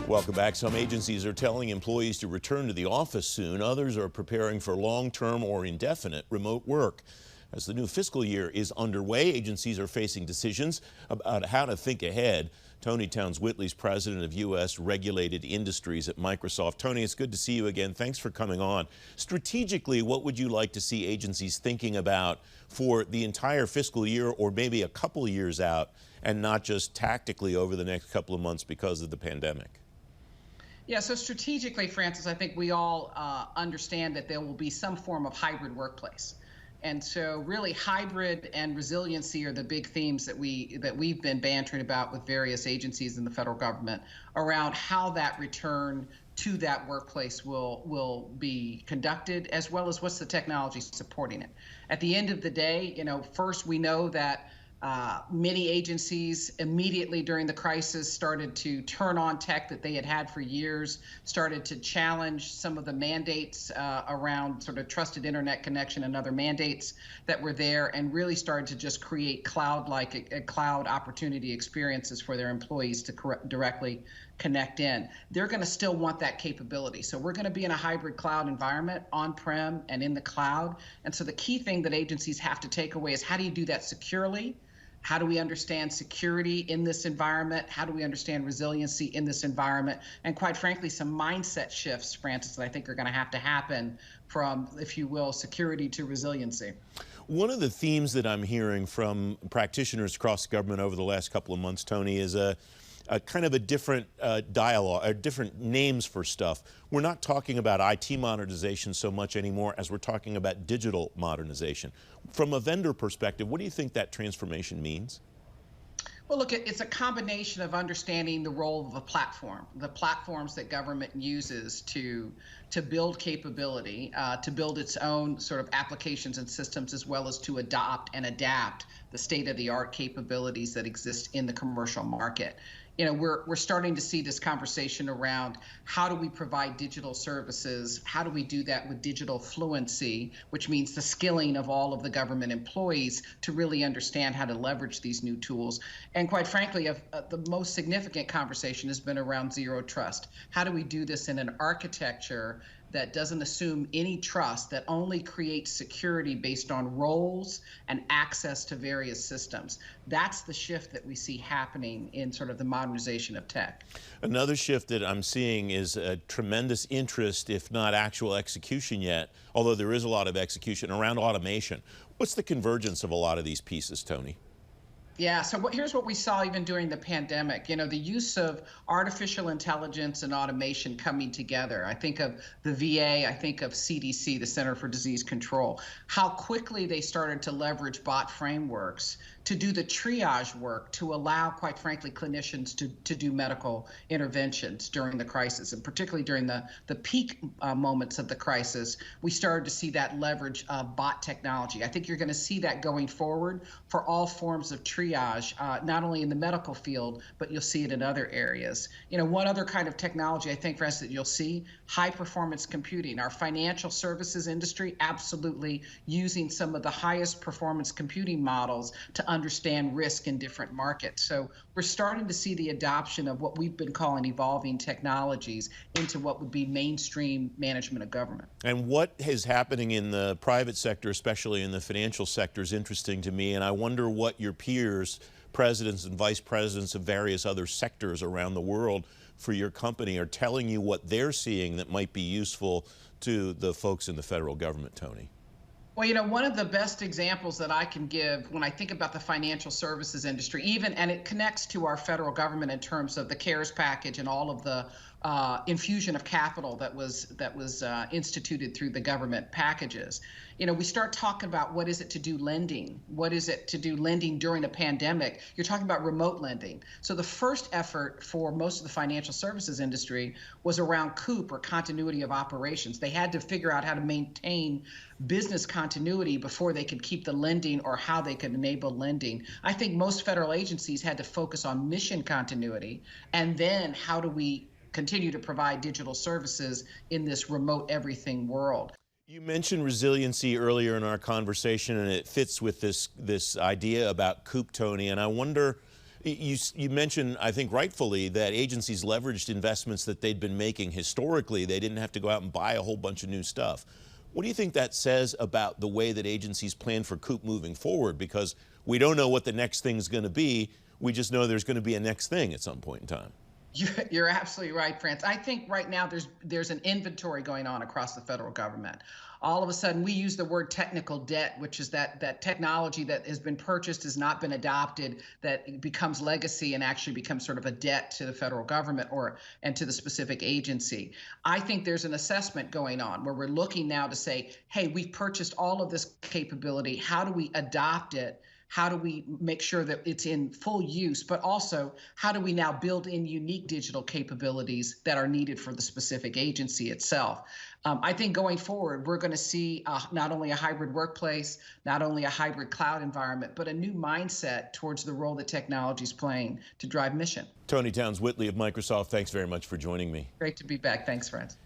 Welcome back. Some agencies are telling employees to return to the office soon. Others are preparing for long-term or indefinite remote work. As the new fiscal year is underway, agencies are facing decisions about how to think ahead. Toni Townes-Whitley is president of U.S. Regulated Industries at Microsoft. Toni, it's good to see you again. Thanks for coming on. Strategically, what would you like to see agencies thinking about for the entire fiscal year or maybe a couple years out, and not just tactically over the next couple of months because of the pandemic? Yeah, so strategically, Francis, I think we all understand that there will be some form of hybrid workplace. And so really hybrid and resiliency are the big themes that we've been bantering about with various agencies in the federal government around how that return to that workplace will be conducted, as well as what's the technology supporting it. At the end of the day, first we know that many agencies immediately during the crisis started to turn on tech that they had had for years, started to challenge some of the mandates around sort of trusted internet connection and other mandates that were there, and really started to just create cloud-like cloud opportunity experiences for their employees to directly connect in. They're going to still want that capability. So we're going to be in a hybrid cloud environment, on-prem and in the cloud. And so the key thing that agencies have to take away is, how do you do that securely? How do we understand security in this environment? How do we understand resiliency in this environment? And quite frankly, some mindset shifts, Francis, that I think are going to happen from, if you will, security to resiliency. One of the themes that I'm hearing from practitioners across the government over the last couple of months, Toni, is a kind of a different dialogue, or different names for stuff. We're not talking about IT modernization so much anymore as we're talking about digital modernization. From a vendor perspective, what do you think that transformation means? Well, look, it's a combination of understanding the role of a platform, the platforms that government uses to build capability, to build its own sort of applications and systems, as well as to adopt and adapt the state-of-the-art capabilities that exist in the commercial market. We're starting to see this conversation around, how do we provide digital services? How do we do that with digital fluency, which means the skilling of all of the government employees to really understand how to leverage these new tools. And quite frankly, the most significant conversation has been around zero trust. How do we do this in an architecture that doesn't assume any trust, that only creates security based on roles and access to various systems? That's the shift that we see happening in sort of the modernization of tech. Another shift that I'm seeing is a tremendous interest, if not actual execution yet, although there is a lot of execution around automation. What's the convergence of a lot of these pieces, Toni? Yeah, so here's what we saw even during the pandemic. The use of artificial intelligence and automation coming together. I think of the VA, I think of CDC, the Center for Disease Control, how quickly they started to leverage bot frameworks to do the triage work, to allow, quite frankly, clinicians to do medical interventions during the crisis, and particularly during the peak moments of the crisis. We started to see that leverage of bot technology. I think you're going to see that going forward for all forms of triage, not only in the medical field, but you'll see it in other areas. One other kind of technology, I think, for us, that you'll see, high performance computing. Our financial services industry absolutely using some of the highest performance computing models to understand risk in different markets. So we're starting to see the adoption of what we've been calling evolving technologies into what would be mainstream management of government. And what is happening in the private sector, especially in the financial sector, is interesting to me, and I wonder what your peers, presidents and vice presidents of various other sectors around the world for your company, are telling you what they're seeing that might be useful to the folks in the federal government, Toni. Well, one of the best examples that I can give when I think about the financial services industry, and it connects to our federal government in terms of the CARES package and all of the infusion of capital that was instituted through the government packages. We start talking about, what is it to do lending? What is it to do lending during a pandemic? You're talking about remote lending. So the first effort for most of the financial services industry was around COOP, or continuity of operations. They had to figure out how to maintain business continuity before they could keep the lending, or how they could enable lending. I think most federal agencies had to focus on mission continuity, and then how do we continue to provide digital services in this remote everything world. You mentioned resiliency earlier in our conversation, and it fits with this idea about COOP, Toni, and I wonder, You mentioned, I think rightfully, that agencies leveraged investments that they'd been making historically. They didn't have to go out and buy a whole bunch of new stuff. What do you think that says about the way that agencies plan for COOP moving forward? Because we don't know what the next thing's going to be. We just know there's going to be a next thing at some point in time. You're absolutely right, France. I think right now there's an inventory going on across the federal government. All of a sudden, we use the word technical debt, which is that technology that has been purchased, has not been adopted, that becomes legacy and actually becomes sort of a debt to the federal government and to the specific agency. I think there's an assessment going on where we're looking now to say, hey, we've purchased all of this capability. How do we adopt it? How do we make sure that it's in full use, but also how do we now build in unique digital capabilities that are needed for the specific agency itself? I think going forward, we're going to see not only a hybrid workplace, not only a hybrid cloud environment, but a new mindset towards the role that technology is playing to drive mission. Toni Townes-Whitley of Microsoft, thanks very much for joining me. Great to be back. Thanks, friends.